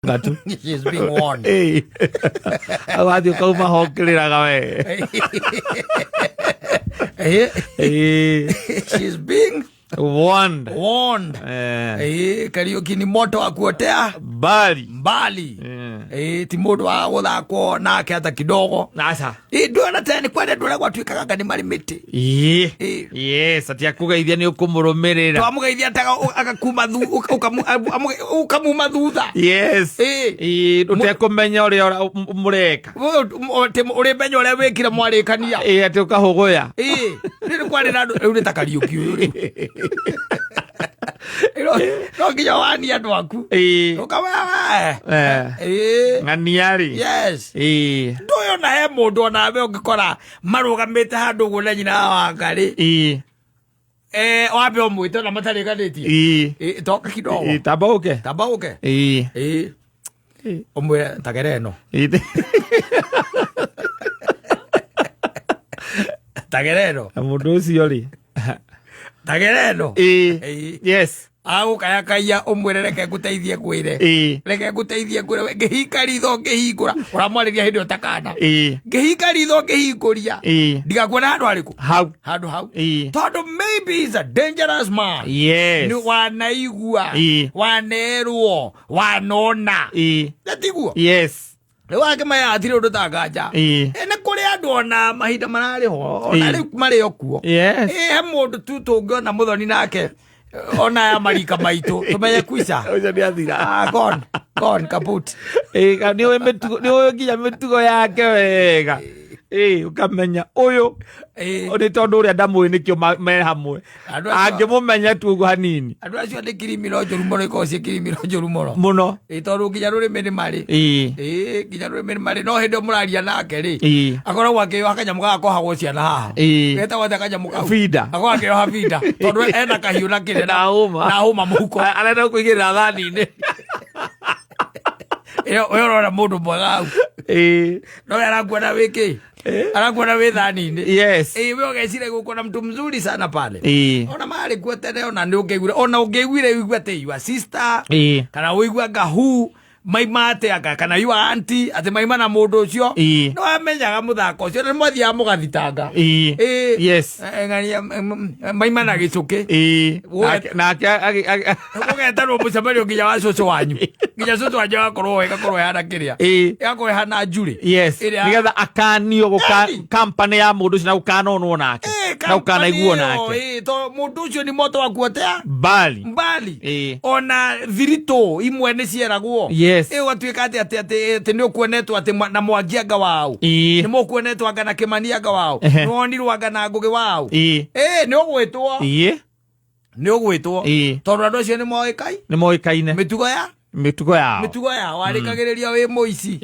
Ngatu. She's being warned. Hey. Awadio kauma hokelera gawe. She's being warned. Kariuki ni moto wa kuotea mbali. Ti mundu wa guthakwo nake hata kidogo. Nasa. Ndona tani kwenda ndona gwatuikaga ni mari miti. Yes, atia kugeithia ni ukumurumirira. Twamugeithia taga agakuma ukamuma thutha. Yes. Utekumenya uria mureka. Uri menya uria wikire mwarikania. Ati ukahuguya. Ni kwari na uri takariuki uyu. No kinya wani andu aku. Ukawa. Nganiari. Yes. Ndoyo na he mundu ona we ungikora marugamite handu gune nyina wa ngari. Wabe omwito na matariganitie. Toka kidogo. Tabauke. Omwe tagereno. Tagereno. Mundu ucio ri. Tagereno. Yes. Au kaya kaya omwere reke guteithie kwire. Reke guteithie kwire ngihika ritho ngihingura. Uramwariria hindi utakana. Ngihika ritho ngihinguria. Ndigakuona handu hariku. Hau. Tondu maybe he's a dangerous man. Yes. Ni wanaigua. Wanerwo. Wanona. Natiguo. Yes. Wake maya athire undu tagaja. Na kuri andu ona mahinda marari ho. Ona ri mari okuo. Yes. He mundu tu tungiona muthoni nake. Ona ya marika maitu tumenye kuisa. Oja ni athira. Gone kaput. Ni we nginya mitugo yake wega. Ukamenya uyu ni tondu uria ndamui nikio me hamwe. Angimumenya tu uguo hanini. Andu acio ni kirimiro njuru muno ikoci kirimiro njuru muno. Tondu nginya rurimi mari. Nginya rurimi mari no hindi muraria nake ri. Akoragwo akioha kanyamu gakohagwo ciana haha. Getagwo atĩa kanyamu kau? Vida. Akoragwo akioha vida. Tondu ena kahiu na kire na huma muhuko. Arenda kuigirira thani-ini. Uyu urona mundu mwega au. No arakuona wiki. Arakuona we thani-ini. Yes. We ugecire gukona mtu mzuri sana pale. Ona mari kuo tene ona ni ungeiguire. Ona ungeiguire wigua ati your sister. Kana wigua ngahu. Maimate aka kana you auntie ati maima na mundu ucio. No amenyaga muthako ucio ni mwathia mugathitanga. Yes. Ngania maima na gicuki. Na ugetarwo mucemanio nginya wa cucu wanyu. Nginya cucu wanyu agakorwo hana kiria. Agakorwo hana njuri. Yes. Nigetha akanio company ya mundu ucio na ukanonwo nake. Na ukanaiguo nake. To mundu ucio ni moto wa kuotea. Mbali. Ona thirito imwe ni cieragwo. Yes. Watuika ati ni ukuonetwo ati na Mwangianga wao. Ni mukuonetwo anga na Kimani anga wao. Nonirwo anga na Ngugi wao. Ni ugwitwo. Ni ugwitwo. Tondu andu acio ni moikaine. Mitugo yao warikagiriria wi muici.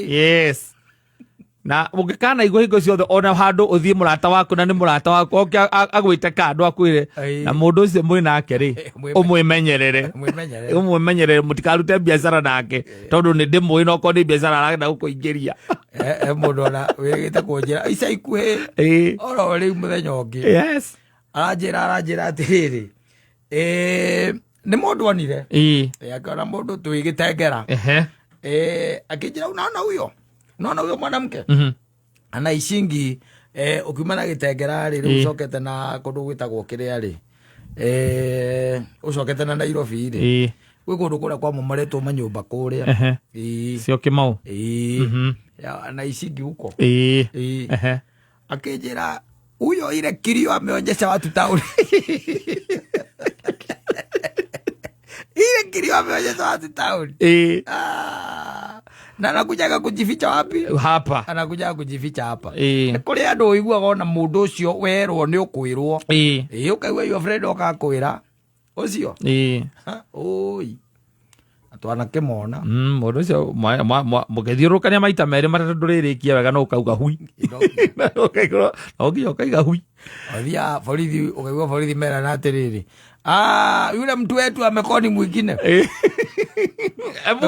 Yes. Na ungikana igwa hingo ciothe ona handu uthie murata waku na ni murata waku oke agwite kandu akwire na mundu ucio mwi nake ri umwimenyerere mutikarute biashara nake tondu ni ndimwi no ko ni biashara aragenda gukuingiria mundu ona wigite kunjira ica ikuhi oro ri muthenya ungi. Yes. Aranjira atiriri ni mundu onire akona mundu twigitengera akinjira unaona huyo mwanamke ana icingi ukiumana gitengera ri ucokete na kundu gwitagwo kiria ri ucokete na Nairobi ri gwi kundu kuria kwa mumaretwo manyumba kuria cio Kimau ana icingi huko akinjira huyo ile kilio ameonyesha watu tauni. Ile kilio ameonyesha watu tauni. Na anakujaga kujificha wapi? Hapa. Anakujaga kujificha hapa. Kuri andu uiguaga ona mundu ucio werwo ni ukwirwo. Ukaigua your friend okakwira. Ucio. Oi. Atwana kimona. Mundu ucio mugithiurukania maita meri matatu nduririkia wega no ukauga hui. Ukaiga hui. Othia borithi ukaigua borithi mera na atiriri. Yule mtu wetu amekoni mwingine.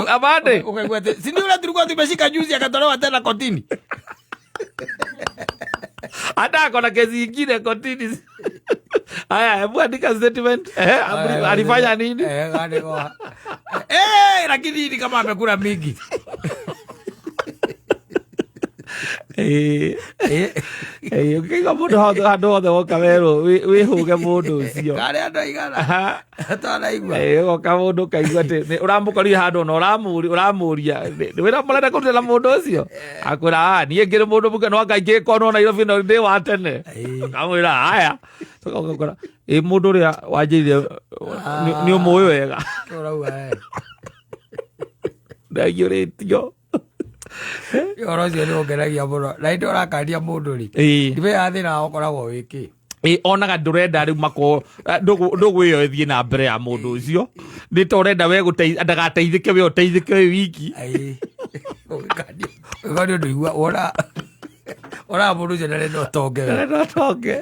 Abade. Ukaigua si ndio yule tulikuwa tumeshika juzi akatolewa tena kotini. Hata akona kesi nyingine kotini. Aya, hebu andika statement. Alifanya nini? Lakini ni kama amekula mingi. Ukiga mundu handu hothe woka werwo wihuge mundu ucio kari andu aigana ataraigua woka mundu kaigua ati uramukorire handu na uramuria wira murenda kurutira mundu ucio akwira nie ngiri mundu muke no akaingĩ kono Nairobi no ndi wa tene akamwira haya tukakora mundu uria wanjirire ni umuwi wega ndaiyũrĩtio Yorocio ni ongeragia muno na indo rakaria mundu ri ibe yathira okoragwo wiki onaga ndurenda riu mako ndugwiyo ithie na mbere ya mundu ucio ni to urenda we ndagateithike we uteithike we wiki ukani ndigua ora mundu ucio ndarenda utonge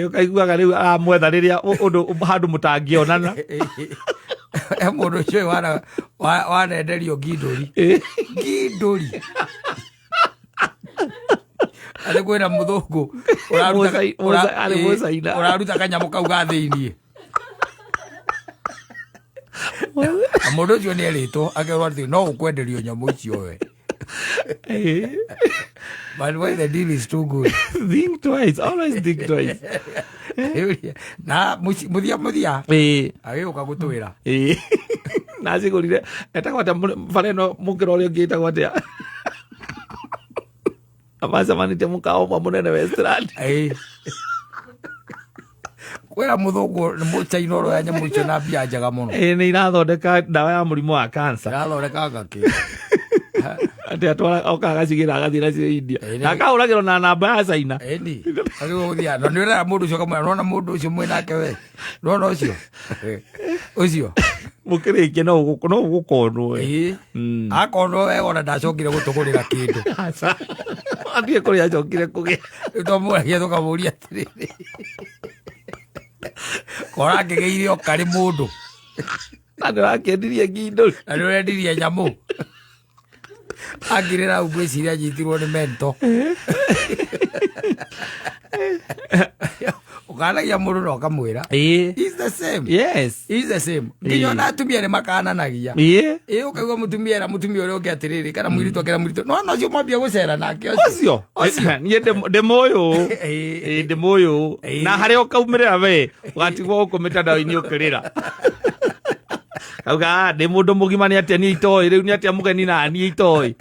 ukaiguaga riu amwetha riria undu handu mutangionana mundu ucio wanenderio nginduri ari kwina muthungu uraruta kanyamu kau ga thiini mundu ucio ni eritwo akerwo ati no ukwenderio nyamu icio we but why the deal is too good. Think twice, always think twice. Na muthia agiuka gutwira na sigurire etagwo atia fareno mukira uria ngiitagwo atia amacemanĩtie mũkawa mũnene Westland kwĩra mũthũngũ nĩ mũchaina ũrĩa ya nyamũ icio na mbia njega mũno nĩ irathondeka ndawa ya mũrimũ wa kansa irathondeka ngakĩ ati atwara okaga cigĩra agathiĩ nacio India na kahũragĩrwo na namba ya China agĩgũthia na nĩ ũrera mũndũ ũcio kamwe nona mũndũ ũcio mwĩ nake we nona ũcio mũkĩrĩkia no ũgũkonwo akonwo we ona ndacokire gũtũgũrĩra kĩndũ athiĩ kũrĩa acokire kũgĩa tũmũragia tũkamũria atĩrĩrĩ kora ngĩgĩire o karĩ mũndũ na ndĩrakĩendirie ngindũri na nĩũrendirie nyamũ angĩrĩra u ngwĩciria nyitirwo nĩ mento ukanagia mũndũ na ũkamwĩra he's the same. Yes, he's the same. Nginya ona atumia nĩ makananagia ũkaigua mũtumia era mũtumia ũrĩa ũngĩ atĩrĩrĩ kana mũirĩtu akĩra mũirĩtu no ũcio mwambia gũcera nake ũcio niĩ ndĩmũyũ na harĩa ũkaumĩrĩra we ũgatigwo gũkũ mĩtandao-inĩ ũkĩrĩra auga ndĩ mũndũ mũgima nĩ atĩa niĩ itoĩ rĩu nĩ atĩa mũgeni na niĩ itoĩ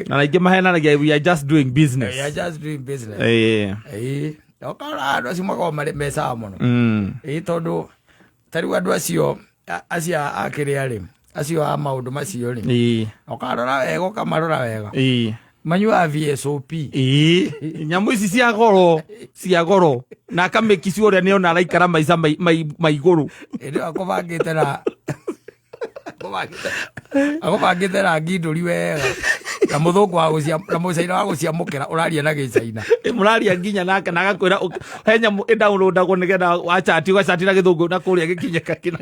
na naingĩ mahenanagia we are just doing business. We are just doing business. Okara andũ acio makoragwo marĩ mecaga mũno tondũ tarĩu andũ acio akĩrĩa rĩ acio a maũndũ macio rĩ ũkarora wega ũkamarora wega manyuaga VSOP nyamũ ici cia goro na akamĩkici ũrĩa nĩona araikara maica maigũrũ ĩndĩ akũbangĩte na ngindũri wega na mũthũngũ na mũcaina wa gũciamũkĩra ũraria na gĩcaina mũraria nginya nake na agakwĩra he nyamũ ĩdownloadagwo nĩgetha wachati ũgacati na gĩthũngũ na kũrĩa gĩkinyĩka kĩna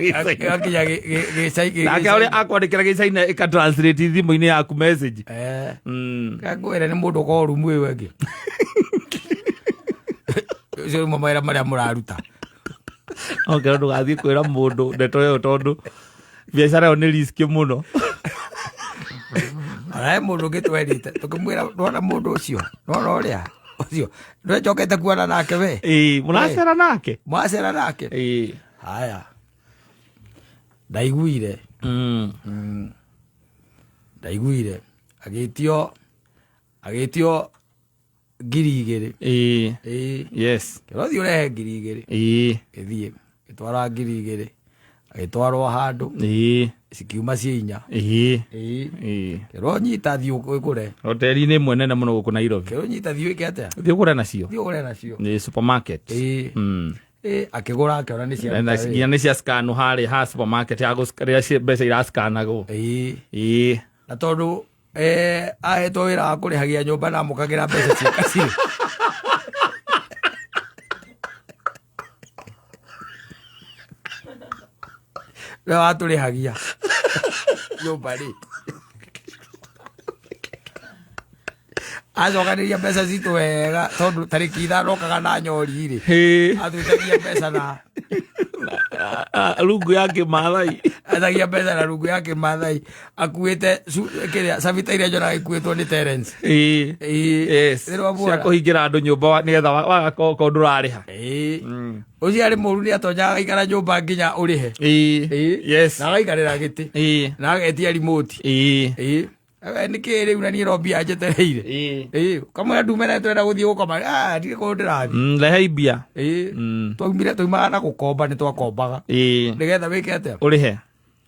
gĩcaina nake ũrĩa akwandĩkĩra gĩcaina ĩgatranslate thimũ-inĩ yaku message ngwĩre nĩ mũndũ ũkorwo rumu ĩyo ĩngĩ ũcio nĩmo mawĩra marĩa mũraruta okorwo ndũgathiĩ kwĩra mũndũ ndeto ĩyo tondũ biacara ĩyo nĩ risk mũno arae mũndũ ũngĩ twerĩte tũkĩmwĩra ndona mũndũ ũcio nona ũrĩa ũcio ndwecokete kuona nake we mũracera nake haya ndaiguire agĩtio 2,000 yes kĩrothi ũrehe 2,000 gĩthiĩ gĩtwara 2,000 agĩtwarwo handũ cikiuma ciĩnya kĩro nyita thiĩ ũkũre hoteri-inĩ ĩmwe nene mũno gũkũ Nairobi kĩro nyita thiĩ wĩke atĩa thiĩ ũgũre nacio nĩ supermarket akĩgũra akĩona nĩ cia scan harĩ ha supermarket rĩrĩa mbeca irascanagwo na tondũ ahetwo wĩra wa kũrĩhagia nyũmba na amũkagĩra mbeca ciake cirĩ we watũrĩhagia nyũmba rĩ acokanĩria mbeca citũ wega tondũ tarĩki ithano okaga na nyori-rĩ atwĩtagia mbeca na rungu ya Kĩmathai atagia mbeca na rungu ya Kĩmathai akuĩte kĩrĩa cabita iria nyonaga ikuĩtwo nĩ Terence cia kũhingĩra andũ nyũmba nĩgetha wagakorwo ndũrarĩha ũcio arĩ mũru nĩ atonyaga agaikara nyũmba nginya ũrĩhe na agaikarĩra gĩtĩ na agetia remote nĩkĩ rĩu na niĩ no mbia njetereire kamwe ndumene twenda gũthiĩ gũkoma ndirĩ kũndũ ndĩrathiĩ rehe mbia taumaga na gũkomba nĩ twakombaga nĩgetha wĩke atĩa ũrĩhe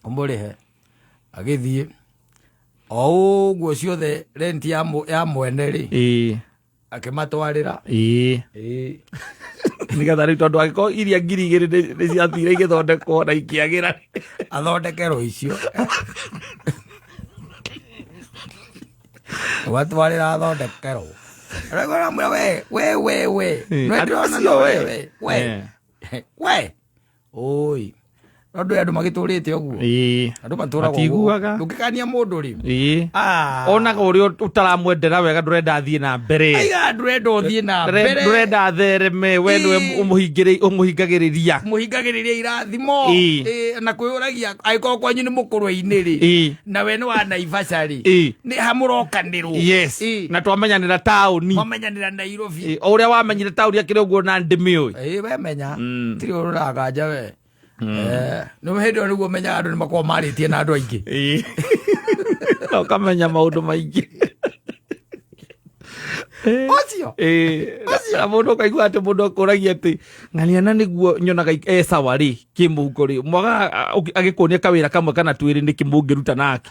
ũmũrĩhe agĩthiĩ o ũguo ciothe renti ya mwene-rĩ akĩmatwarĩra nĩgetha rĩu tondũ angĩkorwo iria 2,000 nĩ ciathire igĩthondekwo na ikĩagĩra athondekerwo icio watwarĩra athondekerwo we oi Andũ andũ magĩtũrĩte ũguo. Andũ matũraga ũguo. Ndũngĩkania mũndũ rĩ. Onaga ũrĩa utaramwendera wega ndũrenda athiĩ na mbere. Aiga ndũrenda ũthiĩ na mbere. Ndũrenda athereme we nĩwe ũmũhingagĩrĩria. Mũhingagĩrĩria irathimo. Na kwĩyũragia angĩkorwo kwanyu nĩ mũkũrũ-inĩ rĩ. Na we nĩ wa Naivasha rĩ. Nĩ hamũrokanĩrwo. Yes. Na twamenyanĩra taũni. Twamenyanĩra Nairobi. Ũrĩa wamenyire taũni akĩrĩ ũguo na ndĩmĩũĩ. We menya. Tiri ũrũraganja we. No hĩndĩ nĩguo menyaga andũ nĩmakorwo marĩtie na andũ aingĩ. Ukamenya maũndũ maingĩ. Ocio. Mũndũ kaigua atĩ mũndũ akũragia atĩ ng'ania nĩguo nyonaga sawa rĩ kĩmũhuko rĩ mwaga agĩkuonia kawĩra kamwe kana twĩrĩ nĩ kĩmũngĩruta nake.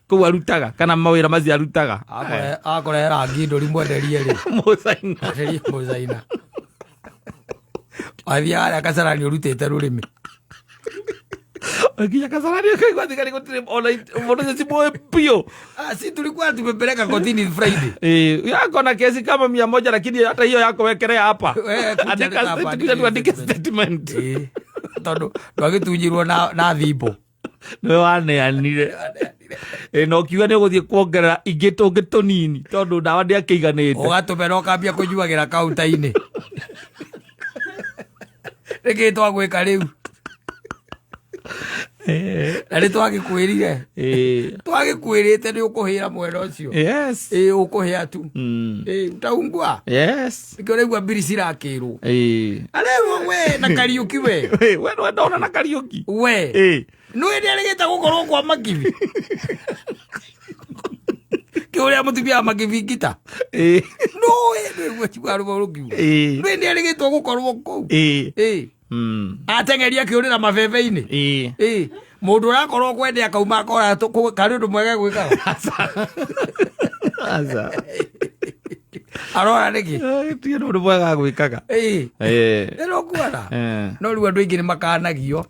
Kũu arutaga kana mawĩra macio arutaga. Akore rangi ndũri mwenderie rĩ. Mũcaina. Athiaga harĩa Kasarani ũrutĩte rũrĩmĩ. Akinya Kasarani akaigua thigari gũtirĩ ona mũndũ ũcio cimũĩ biũ. Si tulikuwa tumepeleka kotini Friday. Yako na kesi kama 100 lakini hata hiyo yako wekelea hapa. Tuandike statement. Tondũ ndwagĩtunyirwo na thimbo. Nĩ waneanire. No kiuga nĩ ũgũthiĩ kuongerera ingĩ tũngĩ tũnini tondũ ndawa ndĩakĩiganĩte. Ũgatũmera ũkambia kũnyuagĩra kaunta-inĩ. Reke twagwĩka rĩu. Na nĩ twagĩkwĩrire. Twagĩkwĩrĩte nĩ ũkũhĩra mwena ũcio. Yes. Ũkũhĩa tu. Utaungwa. Yes. Nĩkĩo rĩgua mbiri cirakĩrwo. Arĩwo we na Kariuki we. We no ndona na Kariuki. We. Nĩ ndĩrĩgĩte gũkorwo kwa Makibi. Kĩũrĩa mũtumia Makibi ngita. No we nĩguo rũkiu. Nĩ ndĩrĩgĩtwo gũkorwo kũu. Ateng'eria kĩũrĩra mabebe-inĩ. Mũndũ ũrakorwo kwende akauma akora karĩ ũndũ mwega gwĩkaga. Arora nĩkĩ? Ti ũndũ mwega gwĩkaga. Nĩ kuona. No rĩu andũ aingĩ nĩ makanagio.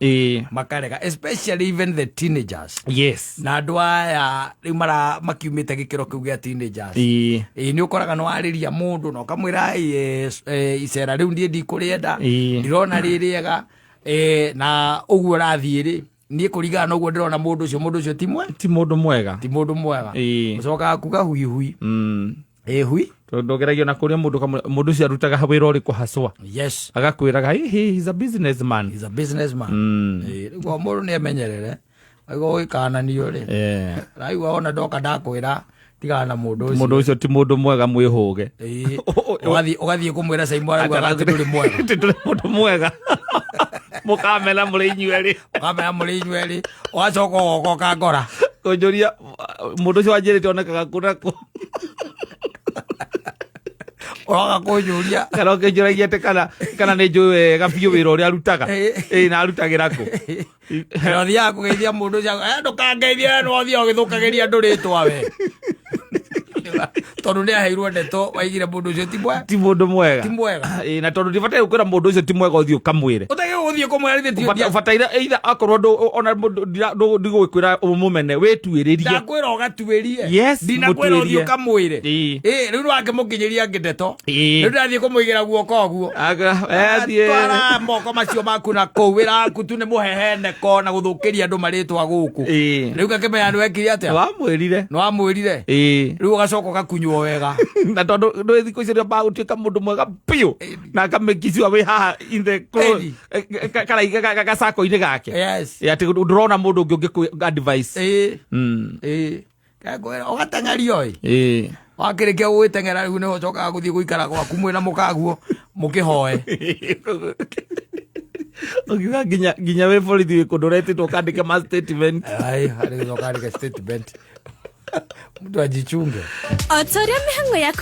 Makarega especially even the teenagers. Yes. Na andũ aya rĩu makiumĩte gĩkĩro kĩu gĩa teenagers. Nĩ ũkoraga nĩ warĩria mũndũ na ũkamwĩra icera rĩu niĩ ndikũrĩenda. Ndirona rĩrĩega. Na ũguo ũrathiĩ rĩ. Niĩ kũringana na ũguo ndĩrona mũndũ ũcio ti mũndũ mwega. Ti mũndũ mwega. Ũcokaga kuga hui hui. Hui. Ndũgeragio na kũrĩa mũndũ ũcio arutaga wĩra ũrĩkũ haswa. Yes. Agakwĩraga he's a businessman. He's a businessman. Rĩu mũndũ nĩ emenyerere. Aigua gĩkananio rĩ. Raigua ona ndoka ndakwĩra tigana na mũndũ ũcio. Mũndũ ũcio ti mũndũ mwega mwĩhũge. Ũgathiĩ kũmwĩra Simon arauga atĩ ndũrĩ mwega. Ndũrĩ mũndũ mwega. Mũkamena mũrĩ inyuerĩ. Mũkamena mũrĩ inyuerĩ. Ũgacoka ũgoka ngora. Kũnjũria mũndũ ũcio wanjĩrĩte onekaga kũnakũ. Ũroga kũnjũria. Kana ũkĩnjũragia atĩ kana nĩ njũĩ wega biũ wĩra ũrĩa arutaga. Na arutagĩra kũ. Ũthiaga kũgeithia mũndũ ũcio ndũkangeithia no ũthiaga ũgĩthũkagĩria andũ rĩtwa we. Tondũ nĩ aheirwo ndeto waigire mũndũ ũcio ti mũndũ mwega. Ti mwega. Na tondũ ndibataire gũkwĩra mũndũ ũcio ti mwega ũthiĩ ũkamwĩre. Ũthiĩ kũmwĩra ũbataire either akorwo ona ndigũkwĩra ũmũmene wĩtuĩrĩrie. Ndakwĩra ũgatuĩrie. Yes. Ndinakwĩra ũthiĩ ũkamwĩre. Rĩu nĩwakĩmũkinyĩria ndeto. Rĩu ndathiĩ kũmũigĩra guoko ũguo. Twara moko macio maku na kũu wĩra waku tu nĩ mũheheneko na gũthũkĩria andũ marĩtwa gũkũ. Rĩu ngakĩmenya nĩ wekire atĩa. Nĩwamwĩrire. Rĩu ũgacoka gacoko gakunywo wega na tondu ndwe thiko icio ba utuika mundu mwega piu na kamekisiwa we haha in the kara gasako ine gake ya ati ndurona mundu ungi advice kagoera ogatangario wakirikia gwitengera riu niho cokaga guthii guikara gwaku mwina mukaguo mukihoe ogiga ginya we borithi we kundorete to kandike ma statement hari gukandike statement mtu ajichunge otoria mihango yako